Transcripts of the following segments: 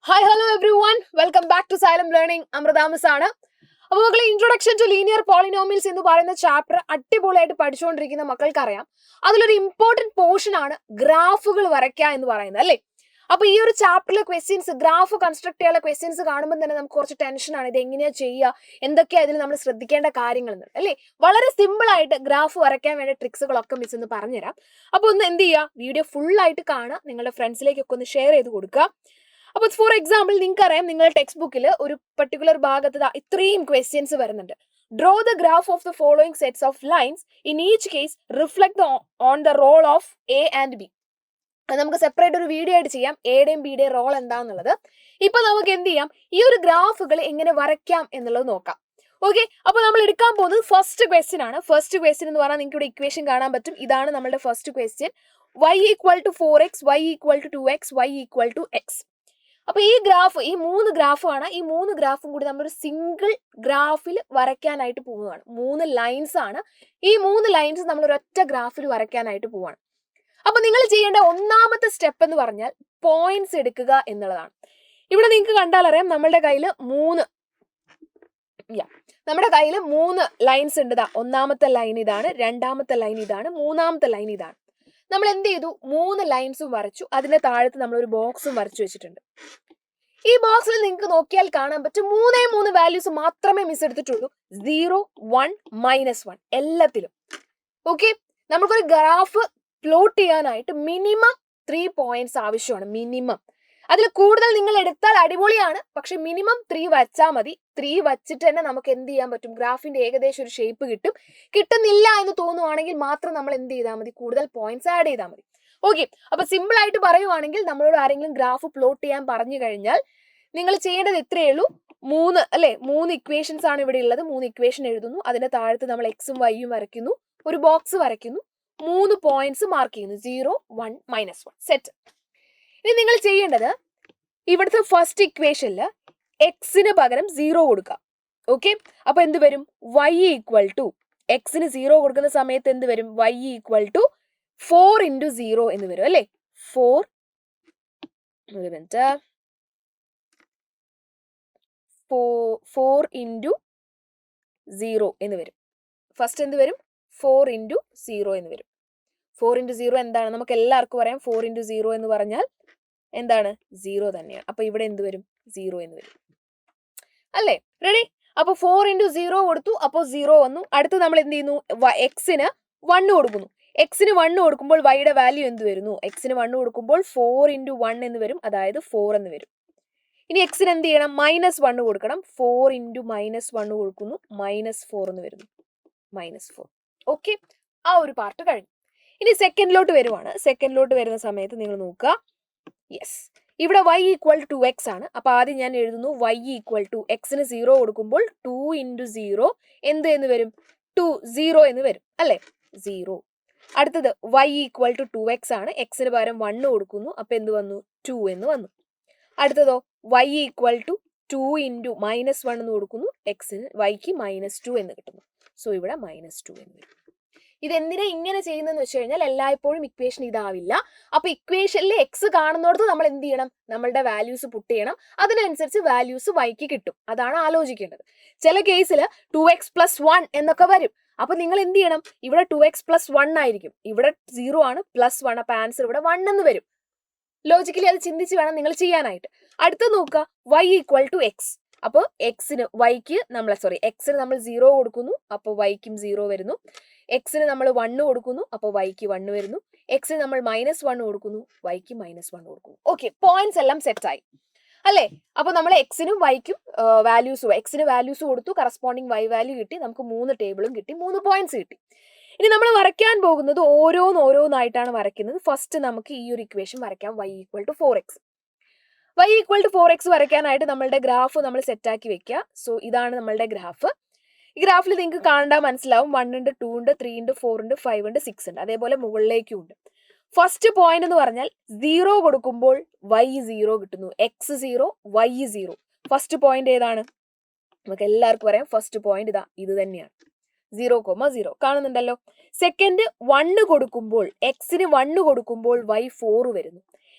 Hi hello everyone welcome back to Xylem learning. അമൃതാമസ് ആണ്. അപ്പോൾ മക്കളെ, ഇൻട്രൊഡക്ഷൻ ടു ലീനിയർ പോളിനോമിയൽസ് എന്ന് പറയുന്ന ചാപ്റ്റർ അടിപൊളിയായിട്ട് പഠിച്ചുകൊണ്ടിരിക്കുന്ന മക്കൾക്കറിയാം, അതിലൊരു ഇമ്പോർട്ടന്റ് പോർഷൻ ആണ് ഗ്രാഫുകൾ വരയ്ക്കുക എന്ന് പറയുന്നത്, അല്ലേ? അപ്പൊ ഈ ഒരു ചാപ്റ്ററിലെ ക്വസ്റ്റ്യൻസ്, ഗ്രാഫ് കൺസ്ട്രക്ട് ചെയ്യാനുള്ള ക്വസ്റ്റ്യൻസ് കാണുമ്പോൾ തന്നെ നമുക്ക് കുറച്ച് ടെൻഷനാണ്. ഇത് എങ്ങനെയാ ചെയ്യുക, എന്തൊക്കെയാ ഇതിൽ നമ്മൾ ശ്രദ്ധിക്കേണ്ട കാര്യങ്ങൾ എന്ന്, അല്ലേ? വളരെ സിമ്പിൾ ആയിട്ട് ഗ്രാഫ് വരയ്ക്കാൻ വേണ്ട ട്രിക്സുകളൊക്കെ മിസ് ഒന്ന് പറഞ്ഞുതരാം. അപ്പൊ ഒന്ന് എന്ത് ചെയ്യുക, വീഡിയോ ഫുൾ ആയിട്ട് കാണുക, നിങ്ങളുടെ ഫ്രണ്ട്സിലേക്കൊക്കെ ഒന്ന് ഷെയർ ചെയ്ത് കൊടുക്കുക. അപ്പോൾ ഫോർ എക്സാമ്പിൾ, നിങ്ങൾക്കറിയാം നിങ്ങളുടെ ടെക്സ്റ്റ് ബുക്കിൽ ഒരു പർട്ടിക്കുലർ ഭാഗത്ത് ഇത്രയും ക്വസ്റ്റ്യൻസ് വരുന്നുണ്ട്. Draw the graph of the following sets of lines in each case reflect on the role of a and b. അത് നമുക്ക് സെപ്പറേറ്റ് ഒരു വീഡിയോ ആയിട്ട് ചെയ്യാം, എയുടെയും ബിയുടെയും റോൾ എന്താണെന്നുള്ളത്. ഇപ്പൊ നമുക്ക് എന്ത് ചെയ്യാം, ഈ ഒരു ഗ്രാഫുകൾ എങ്ങനെ വരയ്ക്കാം എന്നുള്ളത് നോക്കാം. ഓക്കെ, അപ്പൊ നമ്മൾ എടുക്കാൻ പോകുന്നത് ഫസ്റ്റ് ക്വസ്റ്റ്യൻ ആണ്. ഫസ്റ്റ് ക്വസ്റ്റ്യൻ എന്ന് പറഞ്ഞാൽ നിങ്ങൾക്ക് ഇവിടെ ഇക്വേഷൻ കാണാൻ പറ്റും. ഇതാണ് നമ്മുടെ first question. y equal to 4x, y equal to 2x, y equal to x. അപ്പൊ ഈ ഗ്രാഫ്, ഈ മൂന്ന് ഗ്രാഫാണ്. ഈ മൂന്ന് ഗ്രാഫും കൂടി നമ്മളൊരു സിംഗിൾ ഗ്രാഫിൽ വരയ്ക്കാനായിട്ട് പോവുകയാണ്. 3 ലൈൻസ് ആണ്. ഈ 3 ലൈൻസ് നമ്മൾ ഒരൊറ്റ ഗ്രാഫിൽ വരയ്ക്കാനായിട്ട് പോവാണ്. അപ്പൊ നിങ്ങൾ ചെയ്യേണ്ട ഒന്നാമത്തെ സ്റ്റെപ്പ് എന്ന് പറഞ്ഞാൽ പോയിന്റ്സ് എടുക്കുക എന്നുള്ളതാണ്. ഇവിടെ നിങ്ങൾക്ക് കണ്ടാൽ അറിയാം, നമ്മുടെ കയ്യിൽ മൂന്ന് ലൈൻസ് ഉണ്ട്. ഒന്നാമത്തെ ലൈൻ ഇതാണ്, രണ്ടാമത്തെ ലൈൻ ഇതാണ്, മൂന്നാമത്തെ ലൈൻ ഇതാണ്. നമ്മൾ എന്ത് ചെയ്തു, 3 ലൈൻസും വരച്ചു. അതിന്റെ താഴത്ത് നമ്മൾ ഒരു ബോക്സും വരച്ചു വെച്ചിട്ടുണ്ട്. ഈ ബോക്സിൽ നിങ്ങൾക്ക് നോക്കിയാൽ കാണാൻ പറ്റും 3 വാല്യൂസ് മാത്രമേ മിസ് എടുത്തിട്ടുള്ളൂ. 0, 1, -1 എല്ലാത്തിലും. ഓക്കെ, നമുക്കൊരു ഗ്രാഫ് പ്ലോട്ട് ചെയ്യാനായിട്ട് മിനിമം 3 പോയിന്റ്സ് ആവശ്യമാണ്. മിനിമം. അതിൽ കൂടുതൽ നിങ്ങൾ എടുത്താൽ അടിപൊളിയാണ്, പക്ഷെ മിനിമം 3 വച്ചാൽ മതി. 3 വച്ചിട്ട് തന്നെ നമുക്ക് എന്ത് ചെയ്യാൻ പറ്റും, ഗ്രാഫിന്റെ ഏകദേശം ഒരു ഷേപ്പ് കിട്ടും. കിട്ടുന്നില്ല എന്ന് തോന്നുവാണെങ്കിൽ മാത്രം നമ്മൾ എന്ത് ചെയ്താൽ മതി, കൂടുതൽ പോയിന്റ്സ് ആഡ് ചെയ്താൽ മതി. ഓക്കെ, അപ്പൊ സിമ്പിൾ ആയിട്ട് പറയുവാണെങ്കിൽ, നമ്മളോട് ആരെങ്കിലും ഗ്രാഫ് പ്ലോട്ട് ചെയ്യാൻ പറഞ്ഞു കഴിഞ്ഞാൽ നിങ്ങൾ ചെയ്യേണ്ടത് ഇത്രയേ ഉള്ളൂ. 3 ഇക്വേഷൻസ് ആണ് ഇവിടെ ഉള്ളത്. 3 ഇക്വേഷൻ എഴുതുന്നു. അതിന്റെ താഴത്ത് നമ്മൾ എക്സും വൈയും വരയ്ക്കുന്നു, ഒരു ബോക്സ് വരയ്ക്കുന്നു, 3 പോയിന്റ്സ് മാർക്ക് ചെയ്യുന്നു. 0, 1, -1 സെറ്റ്. ഇനി നിങ്ങൾ ചെയ്യേണ്ടത്, ഇവിടുത്തെ ഫസ്റ്റ് ഇക്വേഷനിൽ എക്സിന് പകരം 0 കൊടുക്കുക. ഓക്കെ, അപ്പൊ എന്ത് വരും, y ഈക്വൽ ടു, എക്സിന് 0 കൊടുക്കുന്ന സമയത്ത് എന്ത് വരും, y ഈക്വൽ ടു 4 × 0 എന്ന് വരും, അല്ലേ? 4 × 0 എന്ന് വരും. ഫസ്റ്റ് എന്ത് വരും, 4 × 0 എന്ന് വരും. 4 × 0 എന്താണ്, നമുക്ക് എല്ലാവർക്കും പറയാം. 4 × 0 എന്ന് പറഞ്ഞാൽ എന്താണ്, 0 തന്നെയാണ്. അപ്പൊ ഇവിടെ എന്ത് വരും, 0 എന്ന് വരും, അല്ലേ? റെഡി? അപ്പൊ 4 × 0 കൊടുത്തു, അപ്പോൾ 0 വന്നു. അടുത്ത് നമ്മൾ എന്ത് ചെയ്യുന്നു, എക്സിന് 1 കൊടുക്കുന്നു. എക്സിന് 1 കൊടുക്കുമ്പോൾ വൈയുടെ വാല്യൂ എന്ത് വരുന്നു, എക്സിന് 1 കൊടുക്കുമ്പോൾ 4 × 1 എന്ന് വരും, അതായത് 4 എന്ന് വരും. ഇനി എക്സിന് എന്ത് ചെയ്യണം, -1 കൊടുക്കണം. 4 × -1 കൊടുക്കുന്നു, -4 എന്ന് വരുന്നു, -4. ഓക്കെ, ആ ഒരു പാർട്ട് കഴിഞ്ഞു. ഇനി സെക്കൻഡിലോട്ട് വരുവാണ്. സെക്കൻഡിലോട്ട് വരുന്ന സമയത്ത് നിങ്ങൾ നോക്കുക, യെസ്, ഇവിടെ y ഈക്വൽ ടു 2x ആണ്. അപ്പൊ ആദ്യം ഞാൻ എഴുതുന്നു y ഈക്വൽ ടു, എക്സിന് 0 കൊടുക്കുമ്പോൾ 2 × 0 എന്ത് എന്ന് വരും, 0 എന്ന് വരും, അല്ലെ? 0. അടുത്തത് y ഈക്വൽ ടു 2x ആണ്. എക്സിന് പകരം 1 കൊടുക്കുന്നു, അപ്പൊ എന്ത് വന്നു, 2 എന്ന് വന്നു. അടുത്തതോ y ഈക്വൽ ടു 2 × -1 എന്ന് കൊടുക്കുന്നു, എക്സിന് yക്ക് -2 എന്ന് കിട്ടുന്നു. സോ ഇവിടെ -2 എന്ന് വരും. ഇതെന്തിനാ ഇങ്ങനെ ചെയ്യുന്നതെന്ന് വെച്ച് കഴിഞ്ഞാൽ, എല്ലായ്പ്പോഴും ഇക്വേഷൻ ഇതാവില്ല. അപ്പൊ ഇക്വേഷനിൽ എക്സ് കാണുന്നിടത്ത് നമ്മൾ എന്ത് ചെയ്യണം, നമ്മളുടെ വാല്യൂസ് പുട്ട് ചെയ്യണം. അതിനനുസരിച്ച് വാല്യൂസ് വൈക്ക് കിട്ടും. അതാണ് ആലോചിക്കേണ്ടത്. ചില കേസിൽ 2x + 1 എന്നൊക്കെ വരും. അപ്പൊ നിങ്ങൾ എന്ത് ചെയ്യണം, ഇവിടെ 2x + 1 ആയിരിക്കും, ഇവിടെ 0 ആണ്, +1. അപ്പൊ ആൻസർ ഇവിടെ 1 എന്ന് വരും. ലോജിക്കലി അത് ചിന്തിച്ച് വേണം നിങ്ങൾ ചെയ്യാനായിട്ട്. അടുത്ത് നോക്കുക, y ഈക്വൽ ടു x. അപ്പോൾ എക്സിന് നമ്മൾ 0 കൊടുക്കുന്നു, അപ്പോൾ വൈക്കും 0 വരുന്നു. എക്സിന് നമ്മൾ 1 കൊടുക്കുന്നു, അപ്പോൾ വൈക്ക് 1 വരുന്നു. എക്സിന് നമ്മൾ -1 കൊടുക്കുന്നു, വൈക്ക് -1 കൊടുക്കുന്നു. ഓക്കെ, പോയിന്റ്സ് എല്ലാം സെറ്റ് ആയി, അല്ലേ? അപ്പൊ നമ്മൾ എക്സിനും വൈക്കും എക്സിന് വാല്യൂസ് കൊടുത്തു, കറസ്പോണ്ടിങ് y വാല്യൂ കിട്ടി. നമുക്ക് 3 ടേബിളും കിട്ടി, 3 പോയിന്റ്സ് കിട്ടി. ഇനി നമ്മൾ വരയ്ക്കാൻ പോകുന്നത് ഓരോന്നായിട്ടാണ് വരയ്ക്കുന്നത്. ഫസ്റ്റ് നമുക്ക് ഈ ഒരു ഇക്വേഷൻ വരയ്ക്കാം, y equal to 4x. y equal to 4x വരയ്ക്കാനായിട്ട് നമ്മളുടെ ഗ്രാഫ് നമ്മൾ സെറ്റാക്കി വെക്കുക. സോ ഇതാണ് നമ്മളുടെ ഗ്രാഫ്. ഈ ഗ്രാഫിൽ നിങ്ങൾക്ക് കാണാൻ മനസ്സിലാവും, 1 ഉണ്ട്, 2 ഉണ്ട്, 3 ഉണ്ട്, 4 ഉണ്ട്, 5 ഉണ്ട്, 6 ഉണ്ട്. അതേപോലെ മുകളിലേക്കും ഉണ്ട്. ഫസ്റ്റ് പോയിന്റ് എന്ന് പറഞ്ഞാൽ 0 കൊടുക്കുമ്പോൾ y 0 കിട്ടുന്നു, x 0, y 0. ഫസ്റ്റ് പോയിന്റ് ഏതാണ്, നമുക്ക് എല്ലാവർക്കും പറയാം, ഫസ്റ്റ് പോയിന്റ് ഇത് തന്നെയാണ്, 0,0. കാണുന്നുണ്ടല്ലോ. സെക്കൻഡ് 1 കൊടുക്കുമ്പോൾ, എക്സിന് 1 കൊടുക്കുമ്പോൾ y 4 വരുന്നു.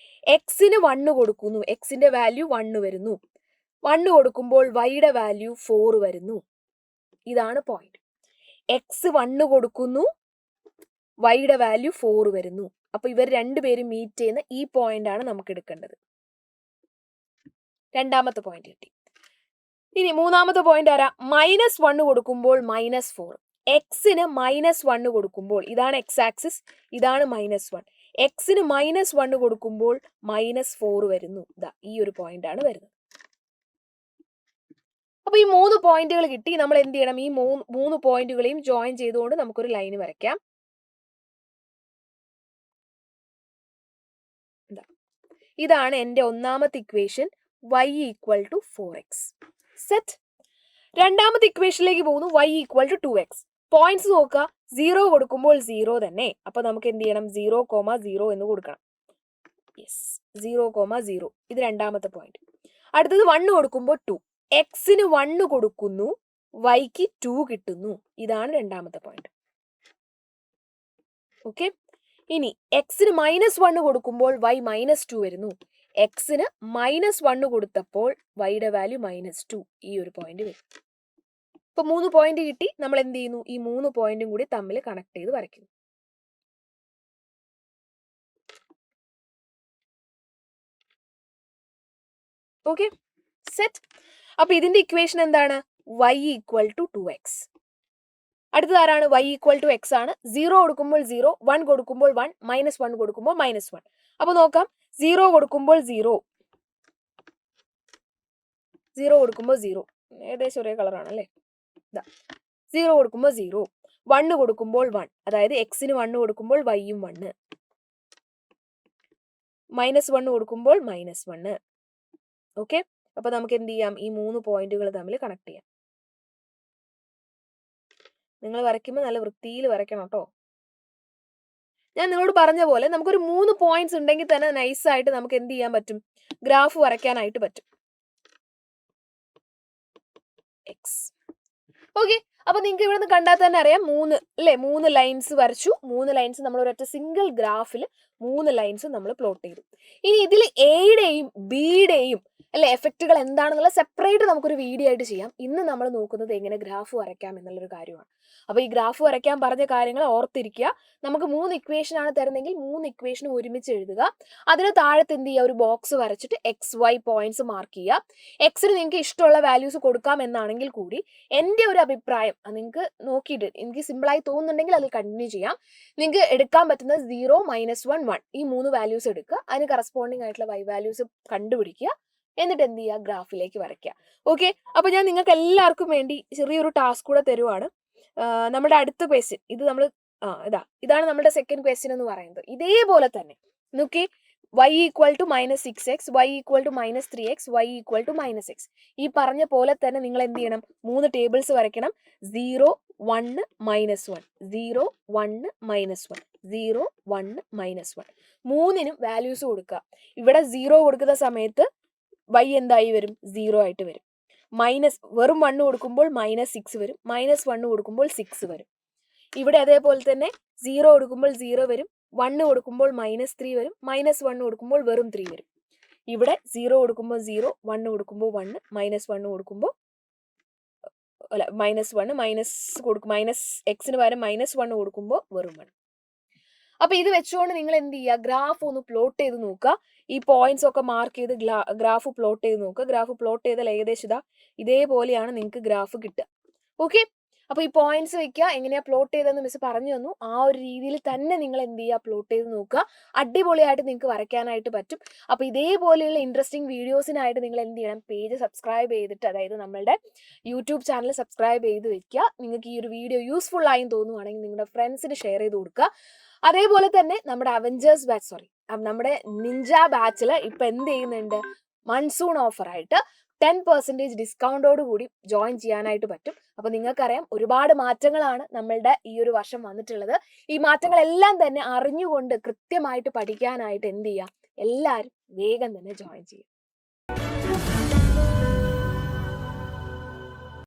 എക്സിന് 1 കൊടുക്കുന്നു, എക്സിന്റെ വാല്യൂ 1 വരുന്നു. 1 കൊടുക്കുമ്പോൾ വൈയുടെ വാല്യൂ 4 വരുന്നു. ഇതാണ് പോയിന്റ്. എക്സ് 1 കൊടുക്കുന്നു, വൈയുടെ വാല്യൂ 4 വരുന്നു. അപ്പൊ ഇവർ രണ്ടുപേരും മീറ്റ് ചെയ്യുന്ന ഈ പോയിന്റ് ആണ് നമുക്ക് എടുക്കേണ്ടത്. രണ്ടാമത്തെ പോയിന്റ് കിട്ടി. ഇനി മൂന്നാമത്തെ പോയിന്റ് ആരാ? -1 കൊടുക്കുമ്പോൾ -4. എക്സിന് -1 കൊടുക്കുമ്പോൾ, ഇതാണ് എക്സ് ആക്സിസ്, ഇതാണ് -1. എക്സിന് -1 കൊടുക്കുമ്പോൾ -4 വരുന്നു. ഇതാ ഈ ഒരു പോയിന്റ് ആണ് വരുന്നത്. അപ്പൊ ഈ 3 പോയിന്റുകൾ കിട്ടി. നമ്മൾ എന്ത് ചെയ്യണം? ഈ 3 പോയിന്റുകളെയും ജോയിൻ ചെയ്തുകൊണ്ട് നമുക്കൊരു ലൈൻ വരയ്ക്കാം. ഇതാണ് എൻ്റെ ഒന്നാമത്തെ ഇക്വേഷൻ, y = 4x. സെറ്റ്. രണ്ടാമത്തെ ഇക്വേഷനിലേക്ക് പോകുന്നു, y = 2x. പോയിന്റ്സ് നോക്കുക, 0 കൊടുക്കുമ്പോൾ 0 തന്നെ. അപ്പൊ നമുക്ക് എന്ത് ചെയ്യണം? 0,0 എന്ന് കൊടുക്കണം. യെസ്, 0,0. ഇത് രണ്ടാമത്തെ പോയിന്റ്. അടുത്തത് 1 കൊടുക്കുമ്പോൾ 2. എക്സിന് 1 കൊടുക്കുന്നു, വൈക്ക് 2 കിട്ടുന്നു. ഇതാണ് രണ്ടാമത്തെ പോയിന്റ്. ഓക്കെ. ഇനി എക്സിന് -1 കൊടുക്കുമ്പോൾ y -2 വരുന്നു. എക്സിന് -1 കൊടുത്തപ്പോൾ വൈയുടെ വാല്യൂ -2. ഈ ഒരു പോയിന്റ് വരും. ഇപ്പൊ 3 പോയിന്റ് കിട്ടി. നമ്മൾ എന്ത് ചെയ്യുന്നു? ഈ 3 പോയിന്റും കൂടി തമ്മിൽ കണക്ട് ചെയ്ത് വരയ്ക്കുന്നു. Okay, set. അപ്പൊ ഇതിന്റെ ഇക്വേഷൻ എന്താണ്? y = 2x. അടുത്തത് ആരാണ്? y = x ആണ്. 0 കൊടുക്കുമ്പോൾ 0, 1 കൊടുക്കുമ്പോൾ 1, -1 കൊടുക്കുമ്പോൾ -1. അപ്പൊ നോക്കാം, 0 കൊടുക്കുമ്പോൾ 0, 0 കൊടുക്കുമ്പോൾ 0, ഏകദേശം ഒരേ കളറാണ് അല്ലേ? 0 കൊടുക്കുമ്പോൾ 0, 1 കൊടുക്കുമ്പോൾ 1, അതായത് എക്സിന് 1 കൊടുക്കുമ്പോൾ വൈയും 1, -1 കൊടുക്കുമ്പോൾ -1. ഓക്കെ. അപ്പൊ നമുക്ക് എന്ത് ചെയ്യാം? ഈ 3 പോയിന്റുകൾ തമ്മിൽ കണക്ട് ചെയ്യാം. നിങ്ങൾ വരയ്ക്കുമ്പോൾ നല്ല വൃത്തിയിൽ വരയ്ക്കണം കേട്ടോ. ഞാൻ നിങ്ങളോട് പറഞ്ഞ പോലെ നമുക്കൊരു 3 പോയിന്റ്സ് ഉണ്ടെങ്കിൽ തന്നെ നൈസായിട്ട് നമുക്ക് എന്ത് ചെയ്യാൻ പറ്റും? ഗ്രാഫ് വരയ്ക്കാനായിട്ട് പറ്റും. എക്സ്. ഓക്കെ. അപ്പൊ നിങ്ങൾക്ക് ഇവിടെ നിന്ന് കണ്ടാൽ തന്നെ അറിയാം, 3 ലൈൻസ് വരച്ചു. 3 ലൈൻസ് നമ്മൾ ഒരൊറ്റ സിംഗിൾ ഗ്രാഫിൽ 3 ലൈൻസ് നമ്മൾ പ്ലോട്ട് ചെയ്തു. ഇനി ഇതിൽ എയുടെയും ബിയുടെയും അല്ലെ എഫക്റ്റുകൾ എന്താണെന്നുള്ള സെപ്പറേറ്റ് നമുക്കൊരു വീഡിയോ ആയിട്ട് ചെയ്യാം. ഇന്ന് നമ്മൾ നോക്കുന്നത് എങ്ങനെ ഗ്രാഫ് വരയ്ക്കാം എന്നുള്ളൊരു കാര്യമാണ്. അപ്പൊ ഈ ഗ്രാഫ് വരയ്ക്കാൻ പറഞ്ഞ കാര്യങ്ങൾ ഓർത്തിരിക്കുക. നമുക്ക് 3 ഇക്വേഷൻ ആണ് തരുന്നെങ്കിൽ 3 ഇക്വേഷനും ഒരുമിച്ച് എഴുതുക. അതിന് താഴത്ത് എന്ത് ചെയ്യുക? ഒരു ബോക്സ് വരച്ചിട്ട് XY പോയിന്റ്സ് മാർക്ക് ചെയ്യുക. എക്സിന് നിങ്ങൾക്ക് ഇഷ്ടമുള്ള വാല്യൂസ് കൊടുക്കാം എന്നാണെങ്കിൽ കൂടി എൻ്റെ ഒരു അഭിപ്രായം, നിങ്ങൾക്ക് നോക്കിയിട്ട് എനിക്ക് സിമ്പിളായി തോന്നുന്നുണ്ടെങ്കിൽ അതിൽ കണ്ടിന്യൂ ചെയ്യാം. നിങ്ങൾക്ക് എടുക്കാൻ പറ്റുന്നത് 0, -1, 1 ഈ 3 വാല്യൂസ് എടുക്കുക. അതിന് കറസ്പോണ്ടിങ് ആയിട്ടുള്ള y വാല്യൂസ് കണ്ടുപിടിക്കുക. എന്നിട്ട് എന്ത് ചെയ്യുക? ഗ്രാഫിലേക്ക് വരയ്ക്കുക. ഓക്കെ. അപ്പൊ ഞാൻ നിങ്ങൾക്ക് എല്ലാവർക്കും വേണ്ടി ചെറിയൊരു ടാസ്ക് കൂടെ തരുവാണ്. നമ്മുടെ അടുത്ത ക്വസ്റ്റ്യൻ ഇത് നമ്മൾ ഇതാണ് നമ്മുടെ സെക്കൻഡ് ക്വസ്റ്റ്യൻ എന്ന് പറയുന്നത്. ഇതേപോലെ തന്നെ നോക്കി, y = -6x, y = -3x, y = -x. ഈ പറഞ്ഞ പോലെ തന്നെ നിങ്ങൾ എന്ത് ചെയ്യണം? 3 ടേബിൾസ് വരയ്ക്കണം. 0, 1, -1, 0, 1, -1, 0, 1, -1. മൂന്നിനും വാല്യൂസ് കൊടുക്കുക. ഇവിടെ 0 കൊടുക്കുന്ന സമയത്ത് y എന്തായി വരും? 0 ആയിട്ട് വരും. വെറും 1 കൊടുക്കുമ്പോൾ -6 വരും. -1 കൊടുക്കുമ്പോൾ 6 വരും. ഇവിടെ അതേപോലെ തന്നെ 0 കൊടുക്കുമ്പോൾ 0 വരും. 1 കൊടുക്കുമ്പോൾ -3 വരും. -1 കൊടുക്കുമ്പോൾ വെറും 3 വരും. ഇവിടെ 0 കൊടുക്കുമ്പോൾ 0, 1 കൊടുക്കുമ്പോൾ 1, -1 കൊടുക്കുമ്പോൾ അല്ല -1 എക്സിന് പകരം -1 കൊടുക്കുമ്പോൾ വെറും 1. അപ്പൊ ഇത് വെച്ചുകൊണ്ട് നിങ്ങൾ എന്ത് ചെയ്യുക? ഗ്രാഫ് ഒന്ന് പ്ലോട്ട് ചെയ്ത് നോക്കുക. ഈ പോയിന്റ്സ് ഒക്കെ മാർക്ക് ചെയ്ത് ഗ്രാഫ് പ്ലോട്ട് ചെയ്ത് നോക്കുക. ഗ്രാഫ് പ്ലോട്ട് ചെയ്താൽ ഏകദേശം ഇതേപോലെയാണ് നിങ്ങൾക്ക് ഗ്രാഫ് കിട്ടുക. ഓക്കെ. അപ്പൊ ഈ പോയിന്റ്സ് വെക്കുക. എങ്ങനെയാ പ്ലോട്ട് ചെയ്തതെന്ന് മിസ് പറഞ്ഞു തന്നു. ആ ഒരു രീതിയിൽ തന്നെ നിങ്ങൾ എന്ത് ചെയ്യുക? പ്ലോട്ട് ചെയ്ത് നോക്കുക. അടിപൊളിയായിട്ട് നിങ്ങൾക്ക് വരയ്ക്കാനായിട്ട് പറ്റും. അപ്പൊ ഇതേപോലെയുള്ള ഇൻട്രസ്റ്റിംഗ് വീഡിയോസിനായിട്ട് നിങ്ങൾ എന്ത് ചെയ്യണം? പേജ് സബ്സ്ക്രൈബ് ചെയ്തിട്ട്, അതായത് നമ്മളുടെ യൂട്യൂബ് ചാനൽ സബ്സ്ക്രൈബ് ചെയ്ത് വെക്കുക. നിങ്ങൾക്ക് ഈ ഒരു വീഡിയോ യൂസ്ഫുൾ ആയി തോന്നുവാണെങ്കിൽ നിങ്ങളുടെ ഫ്രണ്ട്സിന് ഷെയർ ചെയ്ത് കൊടുക്കുക. അതേപോലെ തന്നെ നമ്മുടെ നമ്മുടെ നിഞ്ച ബാച്ചിൽ ഇപ്പൊ എന്ത് ചെയ്യുന്നുണ്ട്? മൺസൂൺ ഓഫർ ആയിട്ട് 10% ഡിസ്കൗണ്ടോട് കൂടി ജോയിൻ ചെയ്യാനായിട്ട് പറ്റും. അപ്പൊ നിങ്ങൾക്കറിയാം, ഒരുപാട് മാറ്റങ്ങളാണ് നമ്മളുടെ ഈ ഒരു വർഷം വന്നിട്ടുള്ളത്. ഈ മാറ്റങ്ങളെല്ലാം തന്നെ അറിഞ്ഞുകൊണ്ട് കൃത്യമായിട്ട് പഠിക്കാനായിട്ട് എന്ത് ചെയ്യുക? എല്ലാവരും വേഗം തന്നെ ജോയിൻ ചെയ്യുക.